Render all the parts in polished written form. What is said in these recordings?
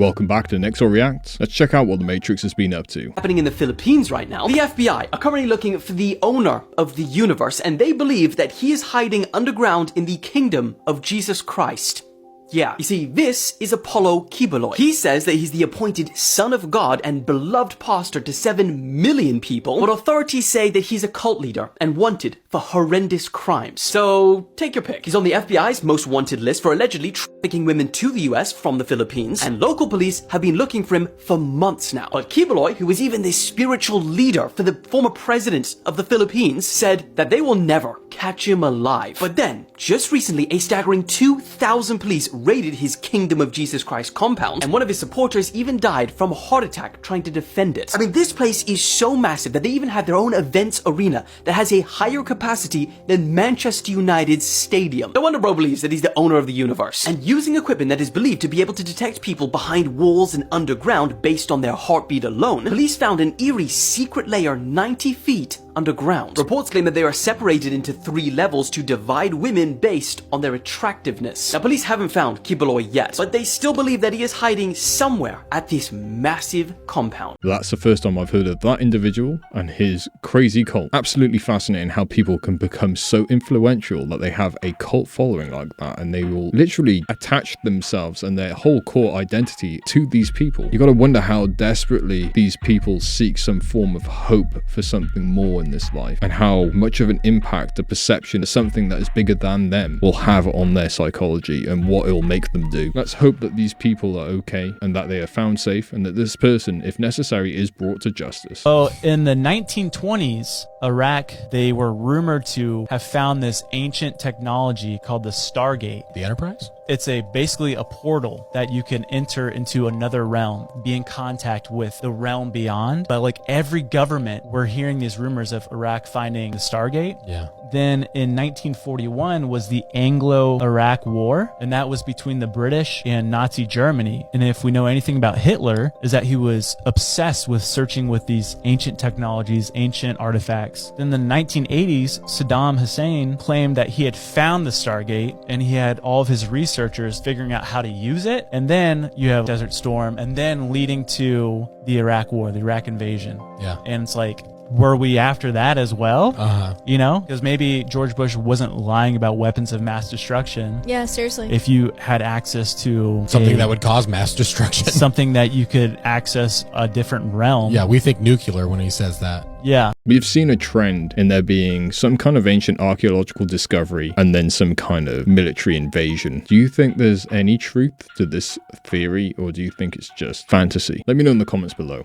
Welcome back to Nexor Reacts. Let's check out what the Matrix has been up to. Happening in the Philippines right now. The FBI are currently looking for the owner of the universe, and they believe that he is hiding underground in the kingdom of Jesus Christ. Yeah, you see, this is Apollo Kibuloy. He says that he's the appointed son of God and beloved pastor to 7 million people, but authorities say that he's a cult leader and wanted for horrendous crimes. So, take your pick. He's on the FBI's most wanted list for allegedly trafficking women to the US from the Philippines, and local police have been looking for him for months now. But Kibuloy, who is even the spiritual leader for the former president of the Philippines, said that they will never catch him alive. But then, just recently, a staggering 2,000 police raided his Kingdom of Jesus Christ compound, and one of his supporters even died from a heart attack trying to defend it. I mean, this place is so massive that they even have their own events arena that has a higher capacity than Manchester United's stadium. No wonder bro believes that he's the owner of the universe. And using equipment that is believed to be able to detect people behind walls and underground based on their heartbeat alone, police found an eerie secret layer 90 feet underground. Reports claim that they are separated into 3 levels to divide women based on their attractiveness. Now, police haven't found Kibuloy yet, but they still believe that he is hiding somewhere at this massive compound. That's the first time I've heard of that individual and his crazy cult. Absolutely fascinating how people can become so influential that they have a cult following like that, and they will literally attach themselves and their whole core identity to these people. You gotta wonder how desperately these people seek some form of hope for something more in this life, and how much of an impact the perception of something that is bigger than them will have on their psychology and what it will make them do. Let's hope that these people are okay and that they are found safe, and that this person, if necessary, is brought to justice. So in the 1920s, Iraq, they were rumored to have found this ancient technology called the Stargate. The Enterprise? It's basically a portal that you can enter into another realm, be in contact with the realm beyond. But like every government, we're hearing these rumors of Iraq finding the Stargate. Yeah. Then in 1941 was the Anglo-Iraq War, and that was between the British and Nazi Germany. And if we know anything about Hitler, is that he was obsessed with searching with these ancient technologies, ancient artifacts. Then in the 1980s, Saddam Hussein claimed that he had found the Stargate, and he had all of his researchers figuring out how to use it. And then you have Desert Storm, and then leading to the Iraq War, the Iraq invasion. Yeah. And it's like, were we after that as well? You know, because maybe George Bush wasn't lying about weapons of mass destruction. Yeah, seriously. If you had access to something that would cause mass destruction, something that you could access a different realm. Yeah, we think nuclear when he says that. Yeah. We've seen a trend in there being some kind of ancient archaeological discovery and then some kind of military invasion. Do you think there's any truth to this theory, or do you think it's just fantasy? Let me know in the comments below.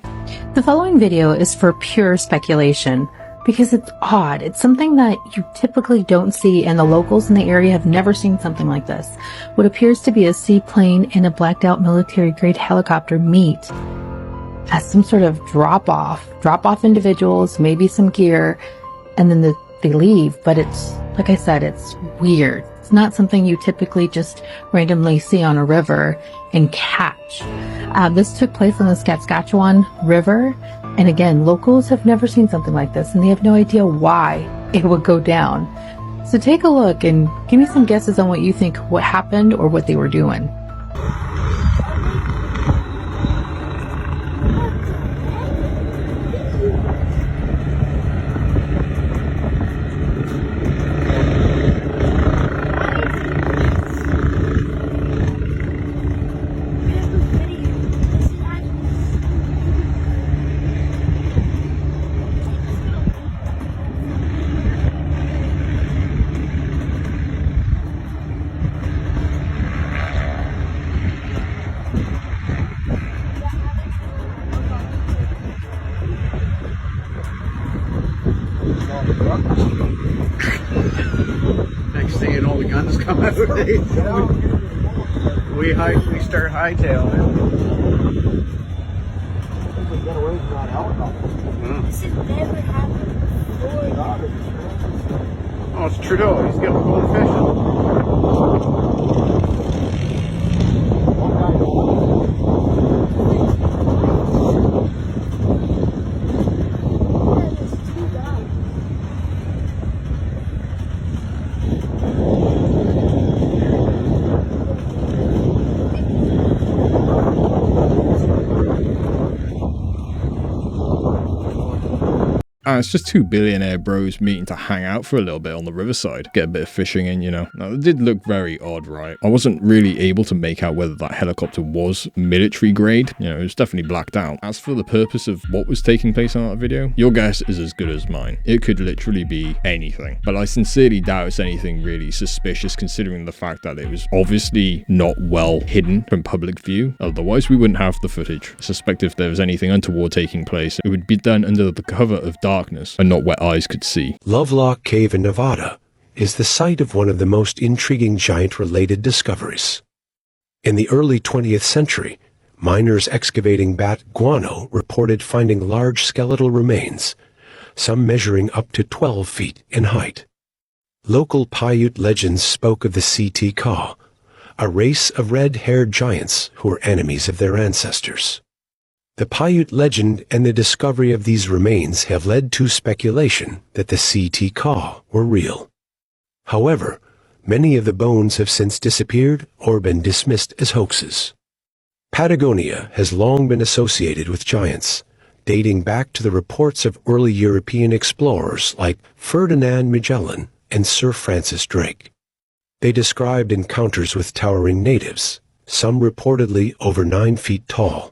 The following video is for pure speculation because it's odd. It's something that you typically don't see, and the locals in the area have never seen something like this. What appears to be a seaplane and a blacked out military-grade helicopter meet as some sort of drop off individuals, maybe some gear, and then they leave. But it's, like I said, it's weird. It's not something you typically just randomly see on a river and catch. This took place on the Saskatchewan River, and again, locals have never seen something like this, and they have no idea why it would go down. So take a look and give me some guesses on what you think what happened or what they were doing. Next thing you know, the guns come out. We start hightailing. This has never happened before. Oh, it's Trudeau. He's getting going fishing. And it's just two billionaire bros meeting to hang out for a little bit on the riverside, get a bit of fishing in, you know. Now, it did look very odd, right? I wasn't really able to make out whether that helicopter was military grade. You know, it was definitely blacked out. As for the purpose of what was taking place on that video, your guess is as good as mine. It could literally be anything. But I sincerely doubt it's anything really suspicious, considering the fact that it was obviously not well hidden from public view. Otherwise, we wouldn't have the footage. I suspect if there was anything untoward taking place, it would be done under the cover of darkness and not where eyes could see. Lovelock Cave in Nevada is the site of one of the most intriguing giant-related discoveries. In the early 20th century, miners excavating bat guano reported finding large skeletal remains, some measuring up to 12 feet in height. Local Paiute legends spoke of the CT Ka, a race of red-haired giants who were enemies of their ancestors. The Paiute legend and the discovery of these remains have led to speculation that the CT Ka were real. However, many of the bones have since disappeared or been dismissed as hoaxes. Patagonia has long been associated with giants, dating back to the reports of early European explorers like Ferdinand Magellan and Sir Francis Drake. They described encounters with towering natives, some reportedly over 9 feet tall.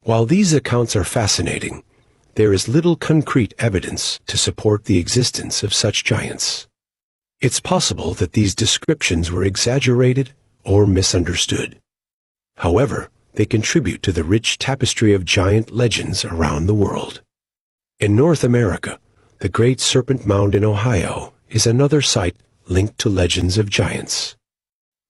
While these accounts are fascinating, there is little concrete evidence to support the existence of such giants. It's possible that these descriptions were exaggerated or misunderstood. However, they contribute to the rich tapestry of giant legends around the world. In North America, the Great Serpent Mound in Ohio is another site linked to legends of giants.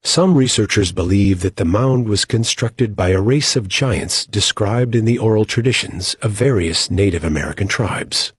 Some researchers believe that the mound was constructed by a race of giants described in the oral traditions of various Native American tribes.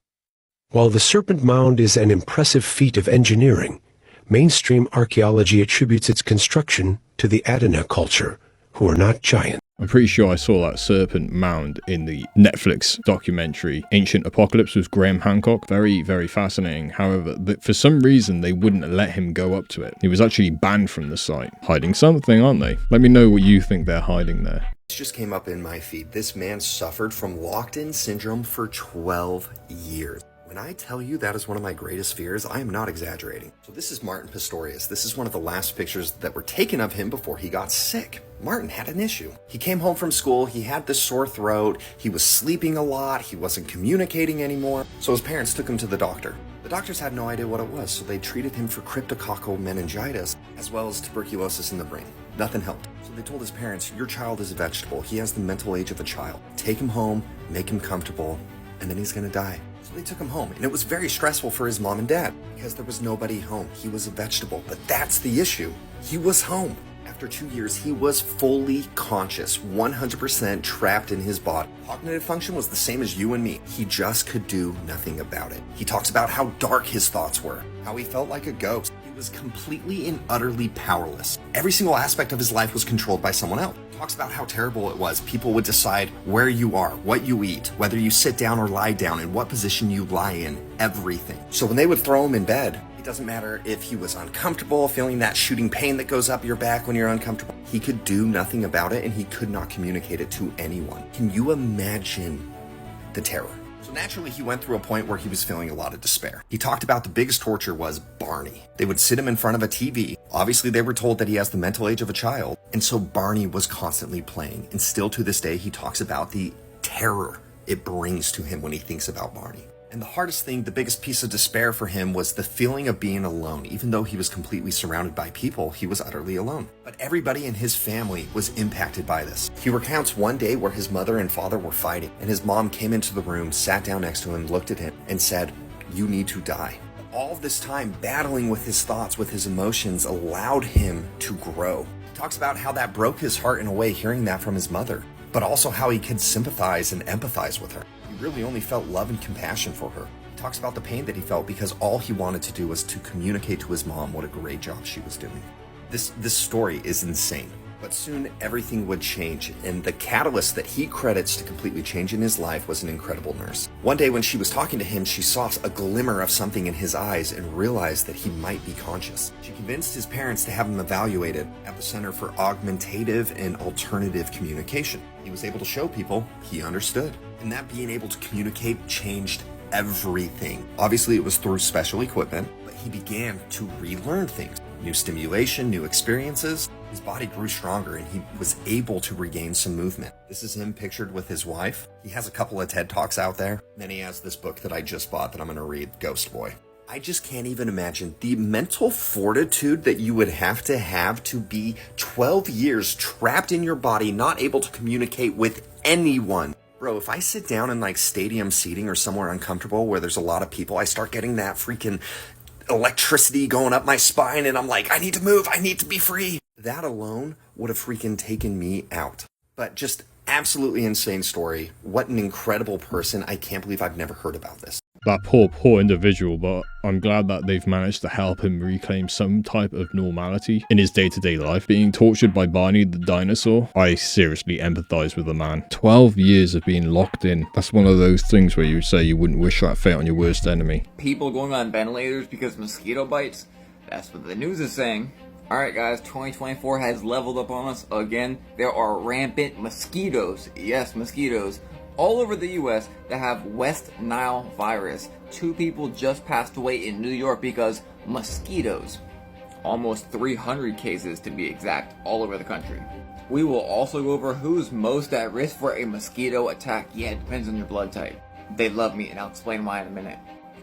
While the Serpent Mound is an impressive feat of engineering, mainstream archaeology attributes its construction to the Adena culture, who are not giants. I'm pretty sure I saw that serpent mound in the Netflix documentary Ancient Apocalypse with Graham Hancock. Very, very fascinating. However, for some reason, they wouldn't let him go up to it. He was actually banned from the site. Hiding something, aren't they? Let me know what you think they're hiding there. This just came up in my feed. This man suffered from locked-in syndrome for 12 years. When I tell you that is one of my greatest fears, I am not exaggerating. So this is Martin Pistorius. This is one of the last pictures that were taken of him before he got sick. Martin had an issue. He came home from school, he had this sore throat, he was sleeping a lot, he wasn't communicating anymore, so his parents took him to the doctor. The doctors had no idea what it was, so they treated him for cryptococcal meningitis, as well as tuberculosis in the brain. Nothing helped. So they told his parents, your child is a vegetable, he has the mental age of a child. Take him home, make him comfortable, and then he's gonna die. So they took him home, and it was very stressful for his mom and dad, because there was nobody home. He was a vegetable, but that's the issue. He was home. After 2 years, he was fully conscious, 100% trapped in his body. Cognitive function was the same as you and me. He just could do nothing about it. He talks about how dark his thoughts were, how he felt like a ghost. He was completely and utterly powerless. Every single aspect of his life was controlled by someone else. He talks about how terrible it was. People would decide where you are, what you eat, whether you sit down or lie down, and what position you lie in, everything. So when they would throw him in bed, it doesn't matter if he was uncomfortable, feeling that shooting pain that goes up your back when you're uncomfortable. He could do nothing about it, and he could not communicate it to anyone. Can you imagine the terror? So naturally, he went through a point where he was feeling a lot of despair. He talked about the biggest torture was Barney. They would sit him in front of a TV. Obviously, they were told that he has the mental age of a child, and so Barney was constantly playing. And still to this day, he talks about the terror it brings to him when he thinks about Barney. And the hardest thing, the biggest piece of despair for him was the feeling of being alone. Even though he was completely surrounded by people, he was utterly alone. But everybody in his family was impacted by this. He recounts one day where his mother and father were fighting, and his mom came into the room, sat down next to him, looked at him, and said, "You need to die." All of this time, battling with his thoughts, with his emotions, allowed him to grow. He talks about how that broke his heart in a way, hearing that from his mother, but also how he could sympathize and empathize with her. He really only felt love and compassion for her. He talks about the pain that he felt because all he wanted to do was to communicate to his mom what a great job she was doing. This story is insane. But soon everything would change, and the catalyst that he credits to completely changing his life was an incredible nurse. One day when she was talking to him, she saw a glimmer of something in his eyes and realized that he might be conscious. She convinced his parents to have him evaluated at the Center for Augmentative and Alternative Communication. He was able to show people he understood, and that being able to communicate changed everything. Obviously, it was through special equipment, but he began to relearn things. New stimulation, new experiences. His body grew stronger and he was able to regain some movement. This is him pictured with his wife. He has a couple of TED Talks out there. Then he has this book that I just bought that I'm going to read, Ghost Boy. I just can't even imagine the mental fortitude that you would have to be 12 years trapped in your body, not able to communicate with anyone. Bro, if I sit down in like stadium seating or somewhere uncomfortable where there's a lot of people, I start getting that freaking electricity going up my spine and I'm like, I need to move, I need to be free. That alone would have freaking taken me out. But just absolutely insane story. What an incredible person. I can't believe I've never heard about this. That poor individual, but I'm glad that they've managed to help him reclaim some type of normality in his day-to-day life. Being tortured by Barney the dinosaur, I seriously empathize with the man. 12 years of being locked in. That's one of those things where you say you wouldn't wish that fate on your worst enemy. People going on ventilators because mosquito bites? That's what the news is saying. Alright guys, 2024 has leveled up on us again. There are rampant mosquitoes. Yes, mosquitoes. All over the US that have West Nile virus. 2 people just passed away in New York because mosquitoes. Almost 300 cases to be exact, all over the country. We will also go over who's most at risk for a mosquito attack. Yeah, it depends on your blood type. They love me and I'll explain why in a minute.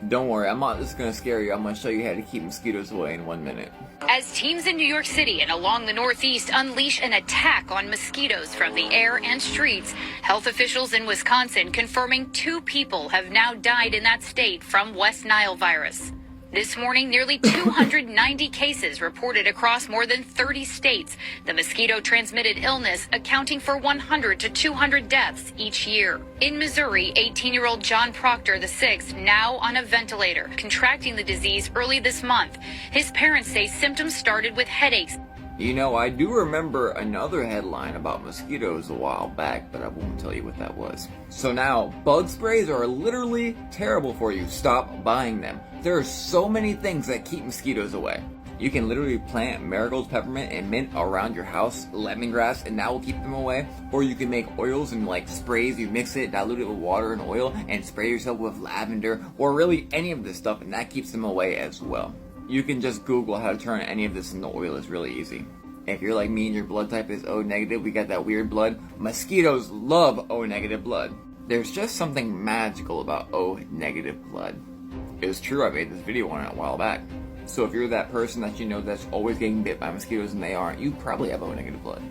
Don't worry, I'm not just going to scare you, I'm going to show you how to keep mosquitoes away in 1 minute. As teams in New York City and along the Northeast unleash an attack on mosquitoes from the air and streets, health officials in Wisconsin confirming 2 people have now died in that state from West Nile virus. This morning, nearly 290 cases reported across more than 30 states. The mosquito-transmitted illness accounting for 100 to 200 deaths each year. In Missouri, 18-year-old John Proctor VI, now on a ventilator, contracting the disease early this month. His parents say symptoms started with headaches. You know, I do remember another headline about mosquitoes a while back, but I won't tell you what that was. So now, bug sprays are literally terrible for you. Stop buying them. There are so many things that keep mosquitoes away. You can literally plant marigolds, peppermint, and mint around your house, lemongrass, and that will keep them away. Or you can make oils and like sprays, you mix it, dilute it with water and oil, and spray yourself with lavender, or really any of this stuff, and that keeps them away as well. You can just Google how to turn any of this into oil, it's really easy. If you're like me and your blood type is O negative, we got that weird blood. Mosquitoes love O negative blood. There's just something magical about O negative blood. It's true, I made this video on it a while back. So if you're that person that you know that's always getting bit by mosquitoes and they aren't, you probably have O negative blood.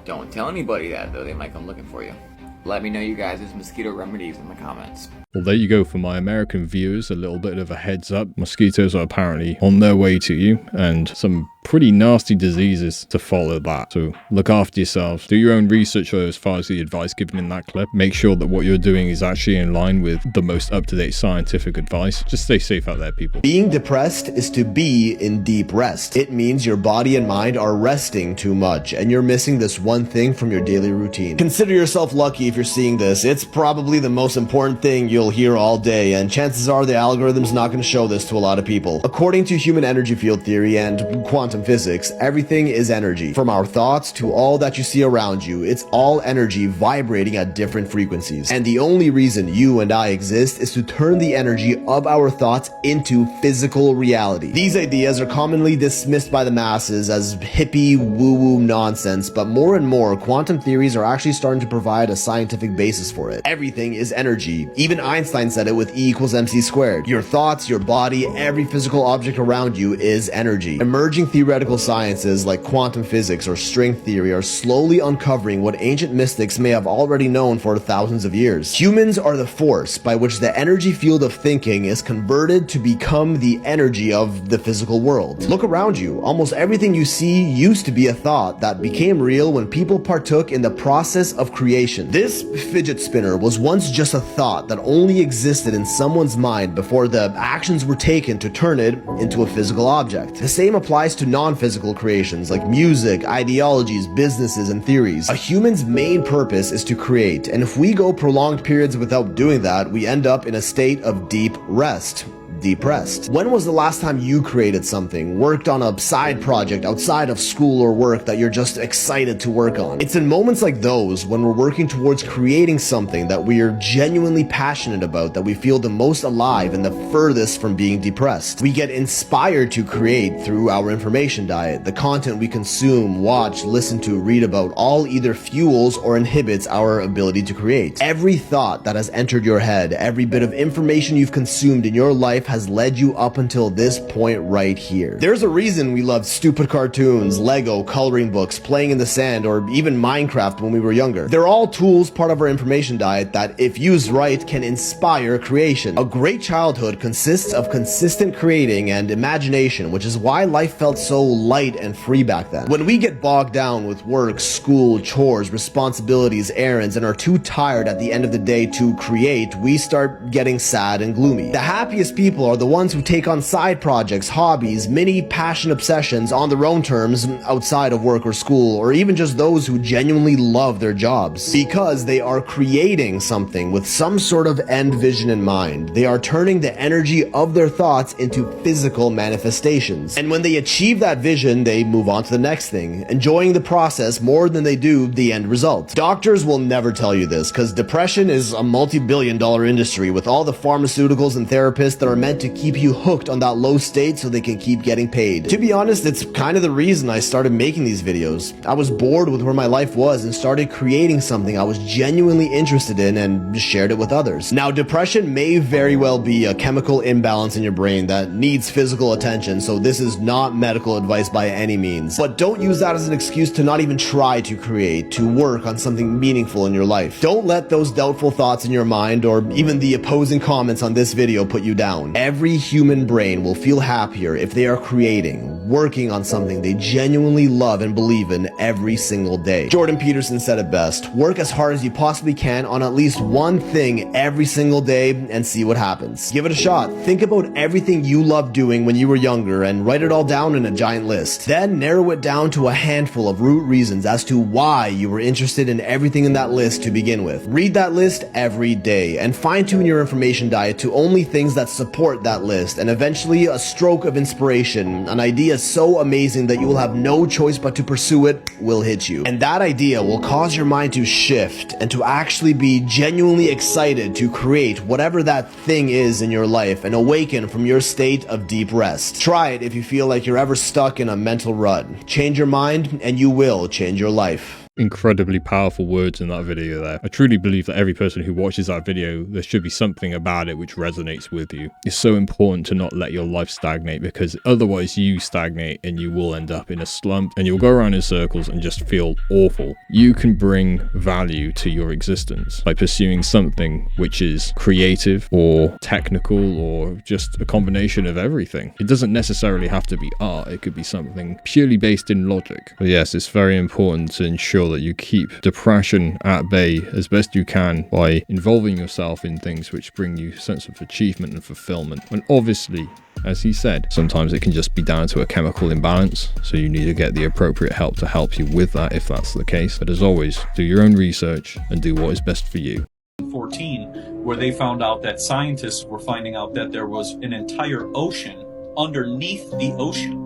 Don't tell anybody that though, they might come looking for you. Let me know you guys' mosquito remedies in the comments. Well, there you go for my American viewers, a little bit of a heads up. Mosquitoes are apparently on their way to you, and some pretty nasty diseases to follow that. So look after yourselves. Do your own research as far as the advice given in that clip. Make sure that what you're doing is actually in line with the most up-to-date scientific advice. Just stay safe out there, people. Being depressed is to be in deep rest. It means your body and mind are resting too much, and you're missing this one thing from your daily routine. Consider yourself lucky if you're seeing this. It's probably the most important thing you'll hear all day, and chances are the algorithm's not going to show this to a lot of people. According to human energy field theory and quantum physics, everything is energy. From our thoughts to all that you see around you, it's all energy vibrating at different frequencies. And the only reason you and I exist is to turn the energy of our thoughts into physical reality. These ideas are commonly dismissed by the masses as hippie woo-woo nonsense, but more and more quantum theories are actually starting to provide a scientific basis for it. Everything is energy. Even Einstein said it with E equals MC squared. Your thoughts, your body, every physical object around you is energy. Emerging theoretical sciences like quantum physics or string theory are slowly uncovering what ancient mystics may have already known for thousands of years. Humans are the force by which the energy field of thinking is converted to become the energy of the physical world. Look around you. Almost everything you see used to be a thought that became real when people partook in the process of creation. This fidget spinner was once just a thought that only existed in someone's mind before the actions were taken to turn it into a physical object. The same applies to non-physical creations like music, ideologies, businesses, and theories. A human's main purpose is to create, and if we go prolonged periods without doing that, we end up in a state of deep rest. depressed. When was the last time you created something, worked on a side project outside of school or work that you're just excited to work on? It's in moments like those, when we're working towards creating something that we are genuinely passionate about, that we feel the most alive and the furthest from being depressed. We get inspired to create through our information diet. The content we consume, watch, listen to, read about, all either fuels or inhibits our ability to create. Every thought that has entered your head, every bit of information you've consumed in your life has led you up until this point right here. There's a reason we loved stupid cartoons, Lego, coloring books, playing in the sand, or even Minecraft when we were younger. They're all tools, part of our information diet, that if used right can inspire creation. A great childhood consists of consistent creating and imagination, which is why life felt so light and free back then. When we get bogged down with work, school, chores, responsibilities, errands, and are too tired at the end of the day to create, we start getting sad and gloomy. The happiest people are the ones who take on side projects, hobbies, mini passion obsessions on their own terms outside of work or school, or even just those who genuinely love their jobs. Because they are creating something with some sort of end vision in mind. They are turning the energy of their thoughts into physical manifestations. And when they achieve that vision, they move on to the next thing, enjoying the process more than they do the end result. Doctors will never tell you this, because depression is a multi-billion-dollar industry with all the pharmaceuticals and therapists that are meant to keep you hooked on that low state so they can keep getting paid. To be honest, it's kind of the reason I started making these videos. I was bored with where my life was and started creating something I was genuinely interested in and shared it with others. Now, depression may very well be a chemical imbalance in your brain that needs physical attention, so this is not medical advice by any means. But don't use that as an excuse to not even try to create, to work on something meaningful in your life. Don't let those doubtful thoughts in your mind or even the opposing comments on this video put you down. Every human brain will feel happier if they are creating, working on something they genuinely love and believe in every single day. Jordan Peterson said it best: work as hard as you possibly can on at least one thing every single day and see what happens. Give it a shot. Think about everything you loved doing when you were younger and write it all down in a giant list. Then narrow it down to a handful of root reasons as to why you were interested in everything in that list to begin with. Read that list every day and fine-tune your information diet to only things that support that list, and eventually a stroke of inspiration, an idea so amazing that you will have no choice but to pursue it, will hit you. And that idea will cause your mind to shift and to actually be genuinely excited to create whatever that thing is in your life and awaken from your state of deep rest. Try it if you feel like you're ever stuck in a mental rut. Change your mind and you will change your life. Incredibly powerful words in that video there. I truly believe that every person who watches that video, there should be something about it which resonates with you. It's so important to not let your life stagnate, because otherwise you stagnate and you will end up in a slump and you'll go around in circles and just feel awful. You can bring value to your existence by pursuing something which is creative or technical or just a combination of everything. It doesn't necessarily have to be art. It could be something purely based in logic. But yes, it's very important to ensure that you keep depression at bay as best you can by involving yourself in things which bring you a sense of achievement and fulfillment. And obviously, as he said, sometimes it can just be down to a chemical imbalance, so you need to get the appropriate help to help you with that if that's the case. But as always, do your own research and do what is best for you. 2014, where they found out that scientists were finding out that there was an entire ocean underneath the ocean.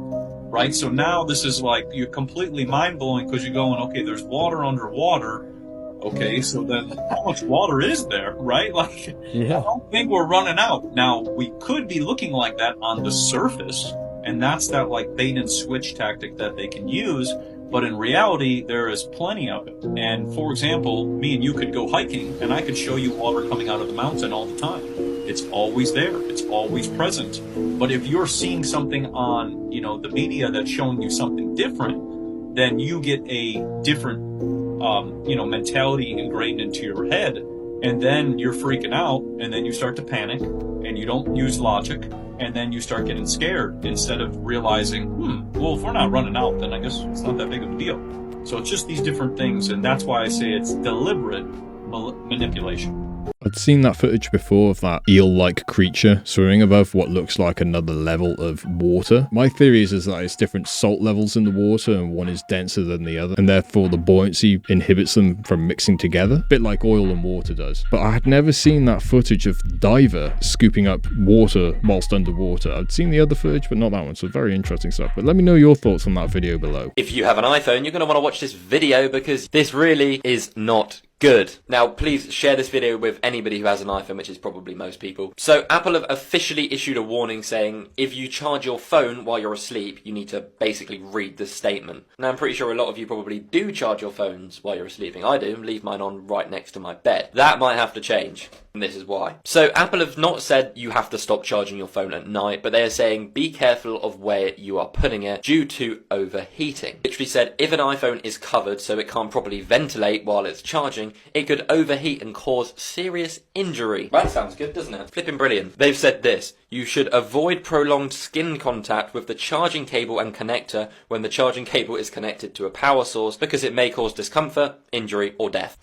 Right? So now this is like, you're completely mind-blowing, because you're going, okay, there's water underwater. Okay, so then how much water is there, right? Like, yeah. I don't think we're running out. Now, we could be looking like that on the surface, and that's that like bait and switch tactic that they can use. But in reality, there is plenty of it. And for example, me and you could go hiking, and I could show you water coming out of the mountain all the time. It's always there. It's always present. But if you're seeing something on, the media that's showing you something different, then you get a different, mentality ingrained into your head. And then you're freaking out, and then you start to panic, and you don't use logic, and then you start getting scared instead of realizing, well, if we're not running out, then I guess it's not that big of a deal. So it's just these different things, and that's why I say it's deliberate manipulation. I'd seen that footage before of that eel-like creature swimming above what looks like another level of water. My theory is that it's different salt levels in the water and one is denser than the other, and therefore the buoyancy inhibits them from mixing together, a bit like oil and water does. But I had never seen that footage of diver scooping up water whilst underwater. I'd seen the other footage, but not that one, so very interesting stuff. But let me know your thoughts on that video below. If you have an iPhone, you're going to want to watch this video because this really is not good. Now, please share this video with anybody who has an iPhone, which is probably most people. So, Apple have officially issued a warning saying, if you charge your phone while you're asleep, you need to basically read this statement. Now, I'm pretty sure a lot of you probably do charge your phones while you're sleeping. I do, leave mine on right next to my bed. That might have to change, and this is why. So, Apple have not said you have to stop charging your phone at night, but they are saying be careful of where you are putting it due to overheating. Literally said, if an iPhone is covered so it can't properly ventilate while it's charging, it could overheat and cause serious injury. That sounds good, doesn't it? Flipping brilliant. They've said this: you should avoid prolonged skin contact with the charging cable and connector when the charging cable is connected to a power source because it may cause discomfort, injury, or death.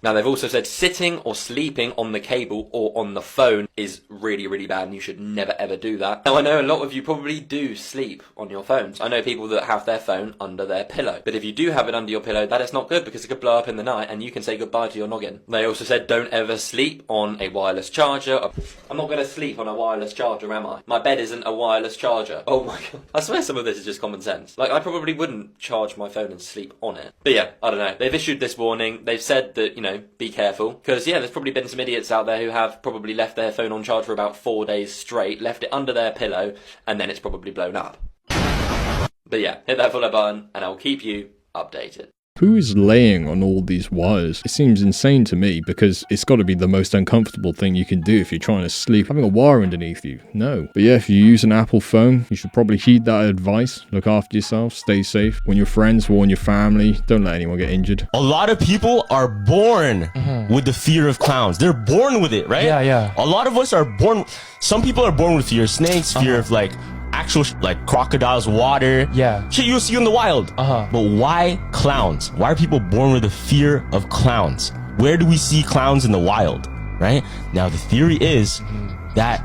Now, they've also said sitting or sleeping on the cable or on the phone is really, really bad and you should never ever do that. Now, I know a lot of you probably do sleep on your phones. I know people that have their phone under their pillow. But if you do have it under your pillow, that is not good because it could blow up in the night and you can say goodbye to your noggin. They also said don't ever sleep on a wireless charger. I'm not going to sleep on a wireless charger, am I? My bed isn't a wireless charger. Oh my god. I swear some of this is just common sense. Like, I probably wouldn't charge my phone and sleep on it. But yeah, I don't know. They've issued this warning. They've said that, you know, be careful, because yeah, there's probably been some idiots out there who have probably left their phone on charge for about 4 days straight, left it under their pillow, and then it's probably blown up. But yeah, hit that follow button and I'll keep you updated. Who is laying on all these wires? It seems insane to me because it's got to be the most uncomfortable thing you can do if you're trying to sleep. Having a wire underneath you, no. But yeah, if you use an Apple phone, you should probably heed that advice. Look after yourself, stay safe. Warn your friends, warn your family. Don't let anyone get injured. A lot of people are born with the fear of clowns. They're born with it, right? Yeah. A lot of us are born. Some people are born with fear of snakes, fear of like actual like crocodiles, water. Yeah. Shit you'll see in the wild. But why clowns? Why are people born with a fear of clowns? Where do we see clowns in the wild, right? Now the theory is that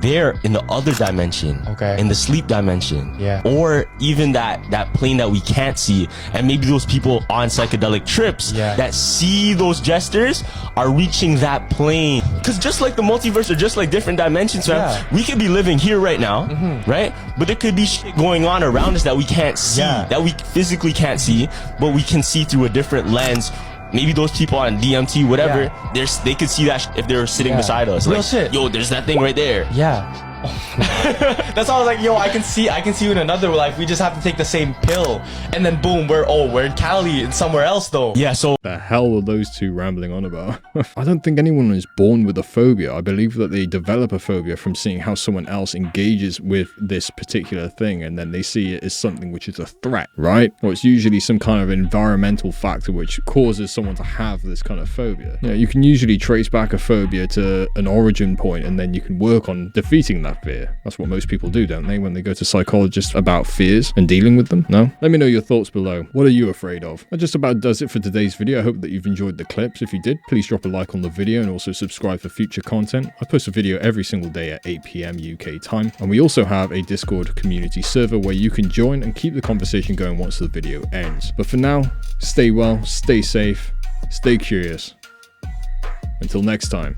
they're in the other dimension, in the sleep dimension, or even that plane that we can't see, and maybe those people on psychedelic trips that see those gestures are reaching that plane. Because just like the multiverse or just like different dimensions, we could be living here right now, right? But there could be shit going on around us that we can't see, that we physically can't see, but we can see through a different lens. Maybe those people on DMT, whatever, they could see that if they're sitting beside us. Real like, shit. yo, there's that thing right there. Yeah. That's why I was like, yo, I can see you in another life. We just have to take the same pill, and then boom, we're in Cali and somewhere else though. Yeah. So the hell were those two rambling on about? I don't think anyone is born with a phobia. I believe that they develop a phobia from seeing how someone else engages with this particular thing, and then they see it as something which is a threat, right? Or it's usually some kind of environmental factor which causes someone to have this kind of phobia. You know, you can usually trace back a phobia to an origin point, and then you can work on defeating that fear. That's what most people do, don't they, when they go to psychologists about fears and dealing with them? No? Let me know your thoughts below. What are you afraid of? That just about does it for today's video. I hope that you've enjoyed the clips. If you did, please drop a like on the video and also subscribe for future content. I post a video every single day at 8 PM UK time, and we also have a Discord community server where you can join and keep the conversation going once the video ends. But for now, stay well, stay safe, stay curious. Until next time.